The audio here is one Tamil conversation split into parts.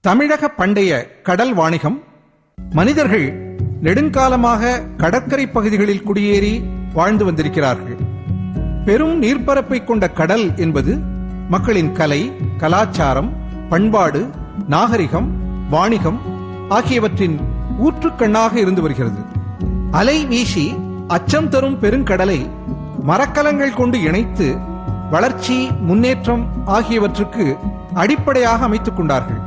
தமிழக பண்டைய கடல் வாணிகம் மனிதர்கள் நெடுங்காலமாக கடற்கரை பகுதிகளில் குடியேறி வாழ்ந்து வந்திருக்கிறார்கள். பெரும் நீர்ப்பரப்பை கொண்ட கடல் என்பது மக்களின் கலை, கலாச்சாரம், பண்பாடு, நாகரிகம், வாணிகம் ஆகியவற்றின் ஊற்றுக்கண்ணாக இருந்து வருகிறது. அலை வீசி அச்சம் தரும் பெருங்கடலை மரக்கலங்கள் கொண்டு இணைத்து வளர்ச்சி, முன்னேற்றம் ஆகியவற்றுக்கு அடிப்படையாக அமைத்துக் கொண்டார்கள்.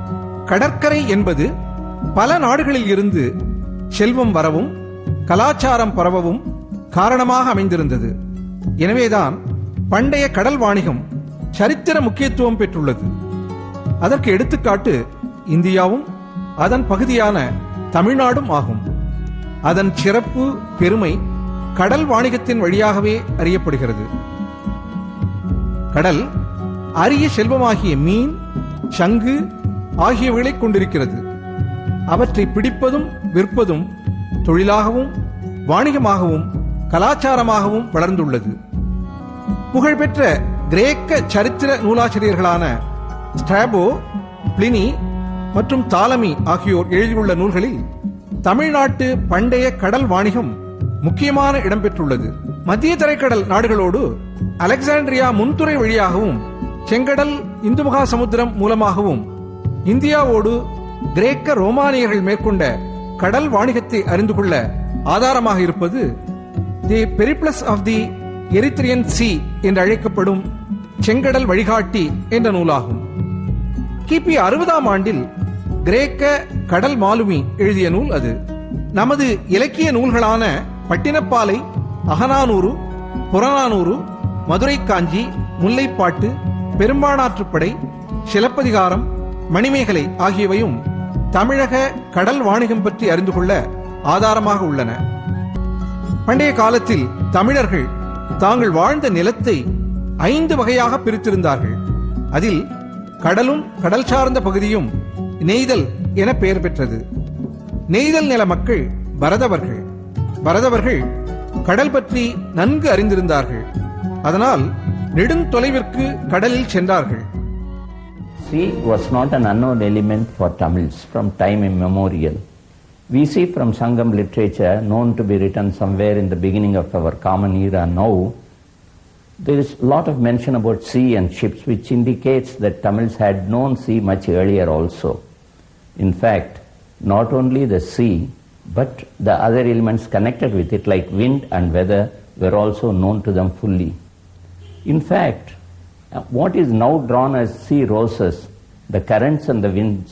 கடற்கரை என்பது பல நாடுகளில் இருந்து செல்வம் வரவும் கலாச்சாரம் பரவவும் காரணமாக அமைந்திருந்தது. எனவேதான் பண்டைய கடல் வாணிகம் சரித்திர முக்கியத்துவம் பெற்றுள்ளது. அதற்கு எடுத்துக்காட்டு இந்தியாவும் அதன் பகுதியான தமிழ்நாடும் ஆகும். அதன் சிறப்பு, பெருமை கடல் வாணிகத்தின் வழியாகவே அறியப்படுகிறது. கடல் அரிய செல்வமாகிய மீன், சங்கு ஆகியவைகளை கொண்டிருக்கிறது. அவற்றை பிடிப்பதும் விற்பதும் தொழிலாகவும் வாணிகமாகவும் கலாச்சாரமாகவும் வளர்ந்துள்ளது. புகழ்பெற்ற கிரேக்க சரித்திர நூலாசிரியர்களான ஸ்ட்ராபோ, பிளினி மற்றும் தாலமி ஆகியோர் எழுதியுள்ள நூல்களில் தமிழ்நாட்டு பண்டைய கடல் வாணிகம் முக்கியமான இடம் பெற்றுள்ளது. மத்திய தரைக்கடல் நாடுகளோடு அலெக்சாண்ட்ரியா முன்துறை வழியாகவும் செங்கடல், இந்து மகா சமுத்திரம் மூலமாகவும் இந்தியாவோடு கிரேக்க ரோமானியர்கள் மேற்கொண்ட கடல் வாணிகத்தை அறிந்து கொள்ள ஆதாரமாக இருப்பது the Periplus of the Erythraean Sea என்று அழைக்கப்படும் செங்கடல் வழிகாட்டி என்ற நூலாகும். கிபி 60ஆம் ஆண்டில் கிரேக்க கடல் மாலுமி எழுதிய நூல் அது. நமது இலக்கிய நூல்களான பட்டினப்பாலை, அகநானூறு, புறநானூறு, மதுரை காஞ்சி, முல்லைப்பாட்டு, பெரும்பாணாற்றுப்படை, சிலப்பதிகாரம், மணிமேகலை ஆகியவையும் தமிழக கடல் வாணிகம் பற்றி அறிந்து கொள்ள ஆதாரமாக உள்ளன. பண்டைய காலத்தில் தமிழர்கள் தாங்கள் வாழ்ந்த நிலத்தை 5 வகையாக பிரித்திருந்தார்கள். அதில் கடலும் கடல் சார்ந்த பகுதியும் நெய்தல் என பெயர் பெற்றது. நெய்தல் நில மக்கள் பரதவர்கள். பரதவர்கள் கடல் பற்றி நன்கு அறிந்திருந்தார்கள். அதனால் நெடுந்தொலைவிற்கு கடலில் சென்றார்கள். Sea was not an unknown element for Tamils from time immemorial. We see from Sangam literature, known to be written somewhere in the beginning of our common era now, there is a lot of mention about sea and ships, which indicates that Tamils had known sea much earlier also. In fact, not only the sea, but the other elements connected with it, like wind and weather, were also known to them fully. In fact, what is now drawn as sea roses, the currents and the winds,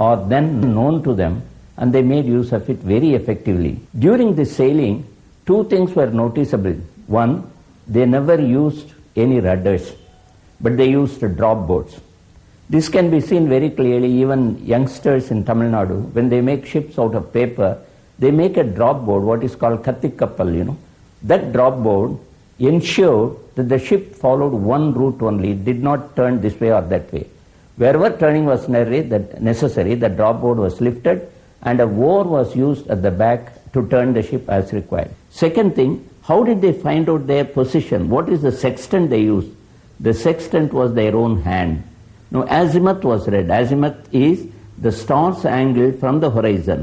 are then known to them, and they made use of it very effectively. During this sailing, 2 things were noticeable. One, they never used any rudders, but they used drop boats. This can be seen very clearly. Even youngsters in Tamil Nadu, when they make ships out of paper, they make a drop board, what is called kathikappal, That drop board ensured that the ship followed one route only, did not turn this way or that way. Wherever turning was necessary, the drop board was lifted and a oar was used at the back to turn the ship as required. Second thing, how did they find out their position? What is the sextant they used? The sextant was their own hand. Now, azimuth was read. Azimuth is the star's angle from the horizon.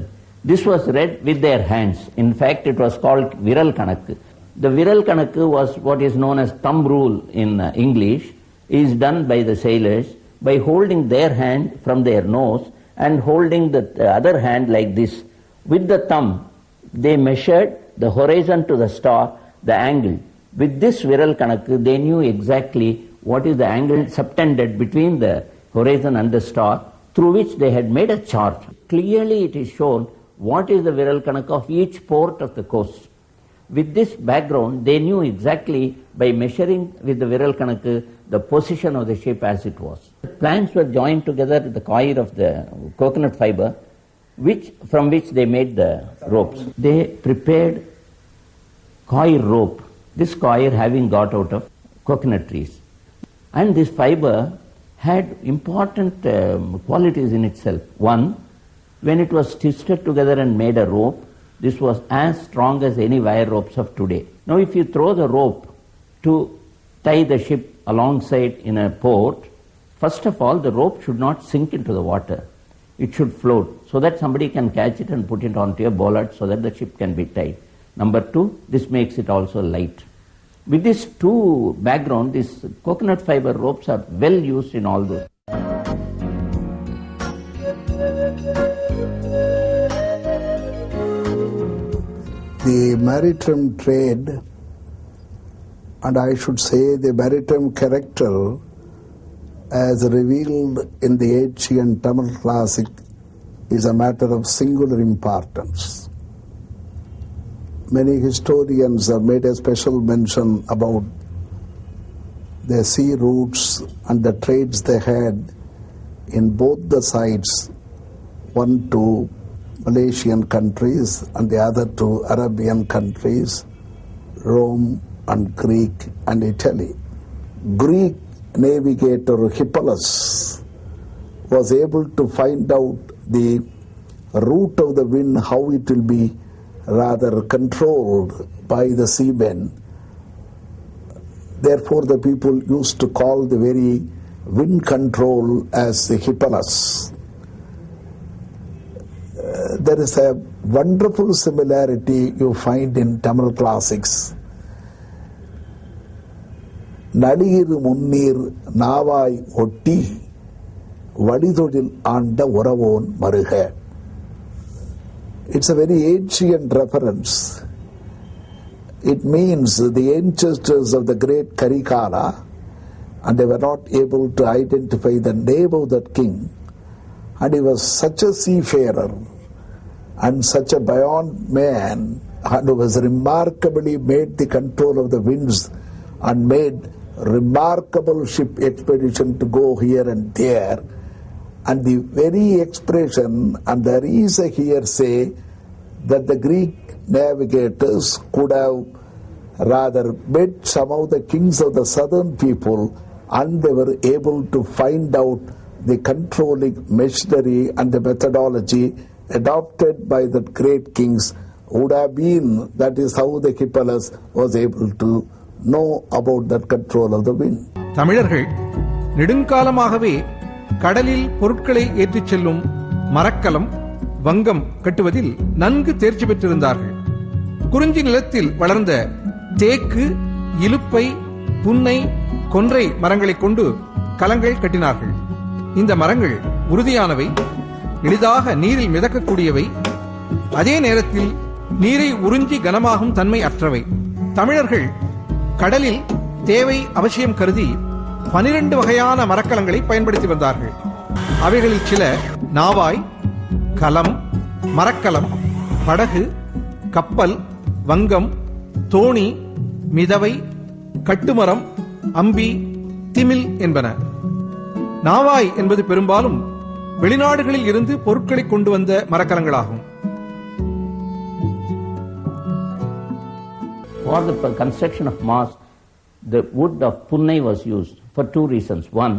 This was read with their hands. In fact, it was called viral kanakku. The viral kanakku was what is known as thumb rule in English, is done by the sailors by holding their hand from their nose and holding the other hand like this. With the thumb, they measured the horizon to the star, the angle. With this viral kanakku, they knew exactly what is the angle subtended between the horizon and the star, through which they had made a chart. Clearly it is shown what is the viral kanakku of each port of the coast. With this background, they knew exactly by measuring with the viral kanakku the position of the ship as it was. The planks were joined together with the coir of the coconut fiber, from which they made the ropes. They prepared coir rope, this coir having got out of coconut trees. And this fiber had important qualities in itself. One, when it was twisted together and made a rope, this was as strong as any wire ropes of today. Now, if you throw the rope to tie the ship alongside in a port, first of all, the rope should not sink into the water. It should float so that somebody can catch it and put it onto a bollard so that the ship can be tied. Number two, this makes it also light. With this two background, these coconut fiber ropes are well used in all those. The maritime trade, and I should say the maritime character as revealed in the ancient Tamil classic, is a matter of singular importance. Many historians have made a special mention about the sea routes and the trades they had in both the sides, one to Malaysian countries and the other to Arabian countries, Rome and Greek and Italy. Greek navigator Hippalus was able to find out the route of the wind, how it will be rather controlled by the seamen. Therefore, the people used to call the very wind control as the Hippalus. There is a wonderful similarity you find in Tamil classics. Naliru munnir navai otti vadidodil anda uravon maruga. It's a very ancient reference. It means the ancestors of the great Karikala, and they were not able to identify the name of that king. And he was such a seafarer and such a buoyant man, and who was remarkably made the control of the winds and made remarkable ship expedition to go here and there. And the very expression, and there is a hearsay that the Greek navigators could have rather met some of the kings of the southern people, and they were able to find out the controlling machinery and the methodology adopted by the great kings would have been. That is how the Hippalus was able to know about that control of the wind. தமிழர்கள் நெடுங்காலமாகவே கடலில் பொருட்களை ஏற்றிச் செல்லும் மரக்கலம், வங்கம் கட்டுவதில் நன்கு தேர்ச்சி பெற்றிருந்தார்கள். குறிஞ்சி நிலத்தில் வளர்ந்த தேக்கு, இலுப்பை, புன்னை, கொன்றை மரங்களை கொண்டு கலங்கள் கட்டினார்கள். இந்த மரங்கள் உறுதியானவை, எளிதாக நீரில் மிதக்கக்கூடியவை, அதே நேரத்தில் நீரை உறிஞ்சி கனமாகும் தன்மை அற்றவை. தமிழர்கள் கடலில் தேவை அவசியம் கருதி 12 வகையான மரக்கலங்களை பயன்படுத்தி வந்தார்கள். அவைகளில் சில நாவாய், கலம், மரக்கலம், படகு, கப்பல், வங்கம், தோணி, மிதவை, கட்டுமரம், அம்பி, திமில் என்பன. நாவாய் என்பது பெரும்பாலும் வெளிநாடுகளில் இருந்து பொருட்களை கொண்டு வந்த மரக்கலங்களாகும். For the construction of mast, the wood of punnai was used for two reasons. One,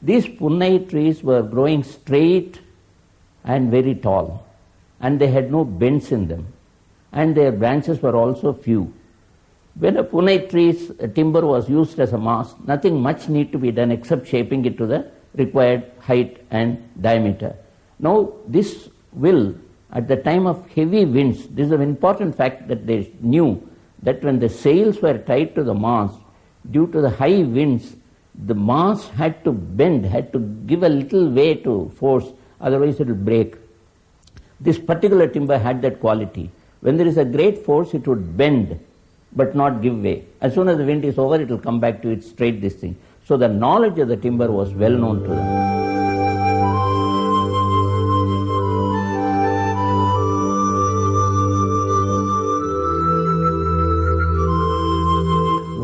these punnai trees were growing straight and very tall, and they had no bends in them, and their branches were also few. When a punnai tree's timber was used as a mast, nothing much need to be done except shaping it to the required height and diameter. Now, this will, at the time of heavy winds, this is an important fact that they knew, that when the sails were tied to the mast, due to the high winds, the mast had to bend, had to give a little way to force, otherwise it will break. This particular timber had that quality. When there is a great force, it would bend, but not give way. As soon as the wind is over, it will come back to its straight this thing. So the knowledge of the timber was well known to them.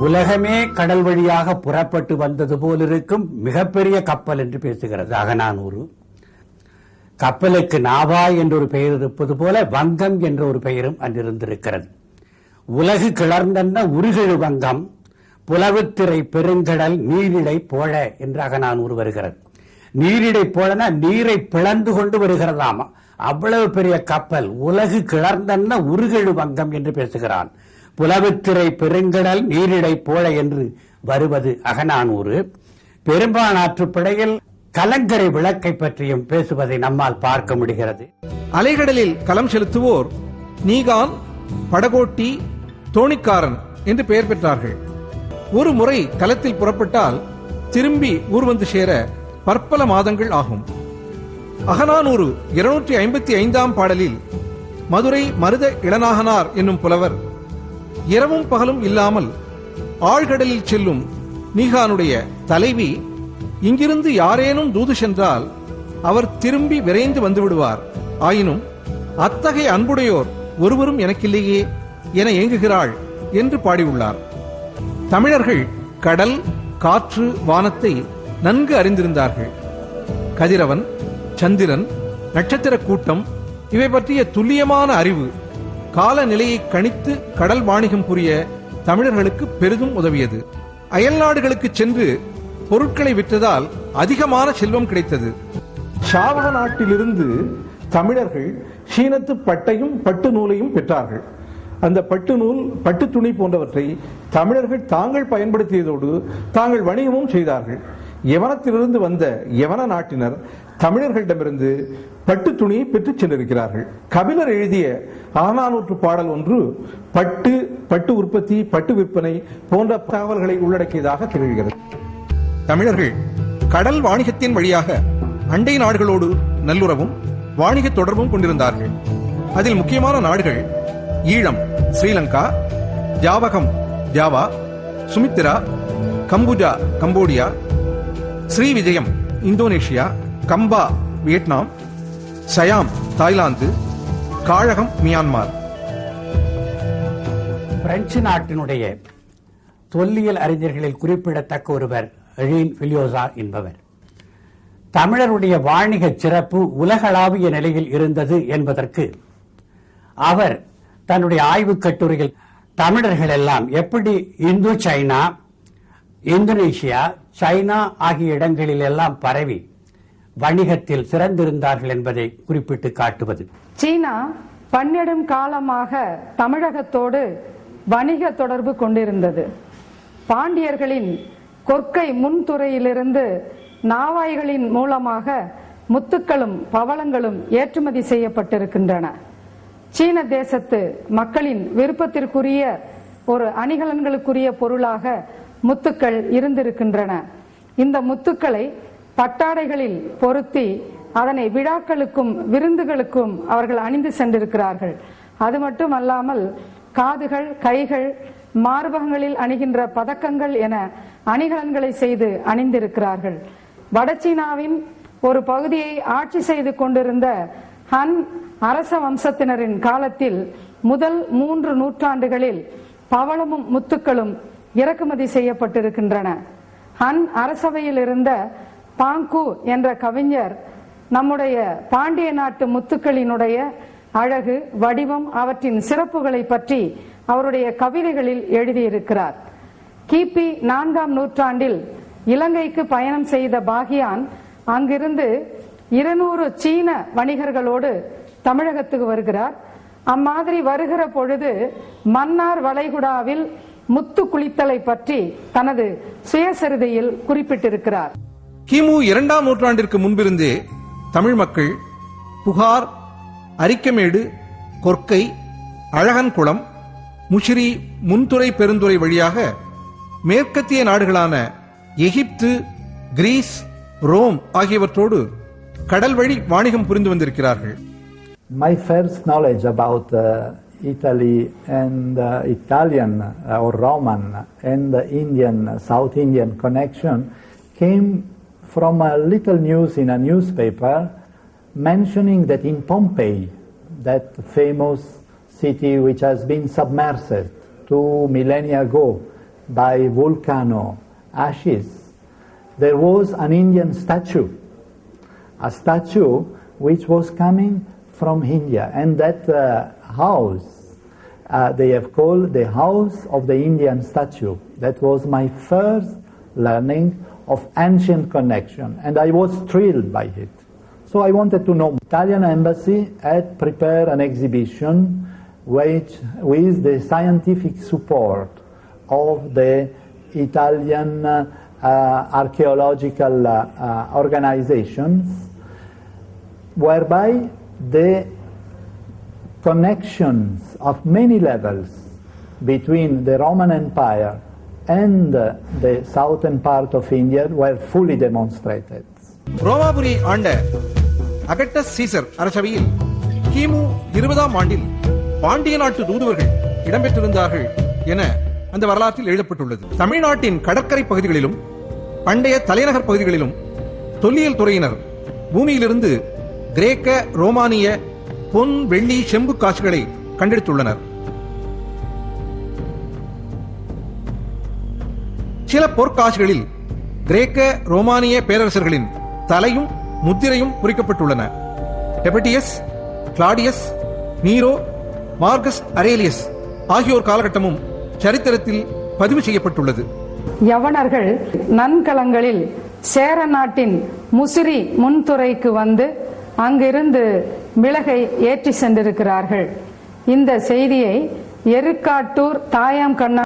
உலகமே கடல் வழியாக புறப்பட்டு வந்தது போலிருக்கும் மிகப்பெரிய கப்பல் என்று பேசுகிறது அகநானூறு. கப்பலுக்கு நாவாய் என்ற ஒரு பெயர் இருப்பது போல வங்கம் என்ற ஒரு பெயரும் அன்றிருந்திருக்கிறது. உலகு கிளர்ந்தன்ன உருகெழு வங்கம், புலவுத்திரை பெருங்கடல் நீரிடை போழ என்று அகநானூறு வருகிறது. நீரிடை போழனா நீரை பிளந்து கொண்டு வருகிறதாமா. அவ்வளவு பெரிய கப்பல், உலகு கிளர்ந்தன்ன உருகெழு வங்கம் என்று பேசுகிறான். புலவுத்திரை பெருங்கடல் நீரிடை போல என்று வருவது அகநானூறு. பெரும்பாலாற்றுப்படையில் கலங்கரை விளக்கை பற்றியும் பேசுவதை நம்மால் பார்க்க முடிகிறது. அலைகடலில் களம் செலுத்துவோர் நீகான், படகோட்டி, தோணிக்காரன் என்று பெயர் பெற்றார்கள். ஒரு முறை களத்தில் புறப்பட்டால் திரும்பி ஊர் வந்து சேர பற்பல மாதங்கள் ஆகும். அகநானூறு 255 பாடலில் மதுரை மருத இளநாகனார் என்னும் புலவர் இரவும் பகலும் இல்லாமல் ஆழ்கடலில் செல்லும் நீகானுடைய தலைவி இங்கிருந்து யாரேனும் தூது சென்றால் அவர் திரும்பி விரைந்து வந்து விடுவார். ஆயினும் அத்தகைய அன்புடையோர் ஒருவரும் எனக்கில்லையே என ஏங்குகிறாள் என்று பாடியுள்ளார். தமிழர்கள் கடல், காற்று, வானத்தை நன்கு அறிந்திருந்தார்கள். கதிரவன், சந்திரன், நட்சத்திர கூட்டம் இவை பற்றிய துல்லியமான அறிவு காலநிலையை கணித்து கடல் வாணிகம் புரிய தமிழர்களுக்கு பெரிதும் உதவியது. அயல் நாடுகளுக்கு சென்று பொருட்களை விற்றதால் அதிகமான செல்வம் கிடைத்தது. சாவக நாட்டிலிருந்து தமிழர்கள் சீனத்து பட்டையும் பட்டு நூலையும் பெற்றார்கள். அந்த பட்டு நூல், பட்டு துணி போன்றவற்றை தமிழர்கள் தாங்கள் பயன்படுத்தியதோடு தாங்கள் வணிகமும் செய்தார்கள். யவனத்திலிருந்து வந்த யவன நாட்டினர் தமிழர்களிடமிருந்து பட்டு துணியை பெற்றுச் சென்றிருக்கிறார்கள். கபிலர் எழுதிய அகநானூற்று பாடல் ஒன்று பட்டு உற்பத்தி, பட்டு விற்பனை போன்ற தகவல்களை உள்ளடக்கியதாக திகழ்கிறது. தமிழர்கள் கடல் வாணிகத்தின் வழியாக அண்டை நாடுகளோடு நல்லுறவும் வாணிக தொடர்பும் கொண்டிருந்தார்கள். அதில் முக்கியமான நாடுகள் Eelam, Sri Lanka; Javakam, Java; Sumatra, Kambuja, Cambodia; Srivijayam, Indonesia; Champa, Vietnam; Siam, Thailand; Kazhagam, Myanmar. French நாட்டினுடைய தொல்லியல் அறிஞர்களில் குறிப்பிடத்தக்க ஒருவர் எழீன் ஃபிலியோசா என்பவர். தமிழருடைய வாணிக சிறப்பு உலகளாவிய நிலையில் இருந்தது என்பதற்கு அவர் தன்னுடைய ஆய்வுக் கட்டுரையில் தமிழர்கள் எல்லாம் எப்படி இந்து சைனா, இந்தோனேஷியா, சைனா ஆகிய இடங்களில் எல்லாம் பரவி வணிகத்தில் சிறந்திருந்தார்கள் என்பதை குறிப்பிட்டு காட்டுவது. சீனா பன்னெடும் காலமாக தமிழகத்தோடு வணிக தொடர்பு கொண்டிருந்தது. பாண்டியர்களின் கொற்கை முன்துறையிலிருந்து நாவாய்களின் மூலமாக முத்துக்களும் பவளங்களும் ஏற்றுமதி செய்யப்பட்டிருக்கின்றன. சீன தேசத்து மக்களின் விருப்பத்திற்குரிய ஒரு அணிகலன்களுக்குரிய பொருளாக முத்துக்கள் இருந்திருக்கின்றன. இந்த முத்துக்களை பட்டாடைகளில் பொருத்தி அதனை விழாக்களுக்கும் விருந்துகளுக்கும் அவர்கள் அணிந்து சென்றிருக்கிறார்கள். அது மட்டுமல்லாமல் காதுகள், கைகள், மார்பகங்களில் அணிகின்ற பதக்கங்கள் என அணிகலன்களை செய்து அணிந்திருக்கிறார்கள். வடசீனாவின் ஒரு பகுதியை ஆட்சி செய்து கொண்டிருந்த ஹன் அரச வம்சத்தினரின் காலத்தில் முதல் 3 நூற்றாண்டுகளில் பவளமும் முத்துக்களும் இறக்குமதி செய்யப்பட்டிருக்கின்றன. ஹன் அரசவையில் இருந்த பாங்கு என்ற கவிஞர் நம்முடைய பாண்டிய நாட்டு முத்துக்களினுடைய அழகு, வடிவம், அவற்றின் சிறப்புகளை பற்றி அவருடைய கவிதைகளில் எழுதியிருக்கிறார். கிபி 4ஆம் நூற்றாண்டில் இலங்கைக்கு பயணம் செய்த பாகியான் அங்கிருந்து 200 சீன வணிகர்களோடு தமிழகத்துக்கு வருகிறார். அம்மாதிரி வருகிற பொழுது மன்னார் வளைகுடாவில் முத்து குளித்தலை பற்றி தனது சுயசரிதையில் குறிப்பிட்டிருக்கிறார். கிமு 2ஆம் நூற்றாண்டிற்கு முன்பிருந்தே தமிழ் மக்கள் புகார், அரிக்கமேடு, கொற்கை, அழகன்குளம், முஷிரி, முன்துறை பெருந்துறை வழியாக மேற்கத்திய நாடுகளான எகிப்து, கிரீஸ், ரோம் ஆகியவற்றோடு கடல் வழி வாணிகம் புரிந்து வந்திருக்கிறார்கள். My first knowledge about Italy and Italian or Roman and Indian, South Indian connection came from a little news in a newspaper mentioning that in Pompeii, that famous city which has been submerged 2 millennia ago by volcano ashes, there was an Indian statue, a statue which was coming from India, and that house they have called the House of the Indian Statue. That was my first learning of ancient connection, and I was thrilled by it. So I wanted to know. Italian embassy had prepared an exhibition which, with the scientific support of the Italian archaeological organizations, whereby the connections of many levels between the Roman Empire and the southern part of India were fully demonstrated. ரோமாபுரி ஆண்ட அகட்டஸ் சீசர் அரசவையில் கிமு 20ஆம் ஆண்டில் பாண்டிய நாட்டு தூதுவர்கள் இடம்பெற்றிருந்தார்கள் என அந்த வரலாற்றில் எழுதப்பட்டுள்ளது. தமிழ்நாட்டின் கடற்கரை பகுதிகளிலும் பண்டைய தலைநகர் பகுதிகளிலும் தொல்லியல் துறையினர் பூமியிலிருந்து கிரேக்க ரோமானிய பொன் வெள்ளி செம்பு காசுகளை கண்டெடுத்துள்ளனர். சில பொற்காசுகளில் கிரேக்க ரோமானிய பேரரசர்களின் தலையும் முத்திரையும் குறிக்கப்பட்டுள்ளன. ஹெபடியஸ், கிளாடியஸ், நீரோ, மார்கஸ் அரேலியஸ் ஆகியோர் காலகட்டமும் சரித்திரத்தில் பதிவு செய்யப்பட்டுள்ளது. யவனர்கள் நன்கலங்களில் சேர நாட்டின் முசிறி முன்துறைக்கு வந்து அங்கிருந்து மிளகை ஏற்றி சென்றிருக்கிறார்கள். இந்த செய்தியை எருக்காட்டூர் தாயாம் கண்ணா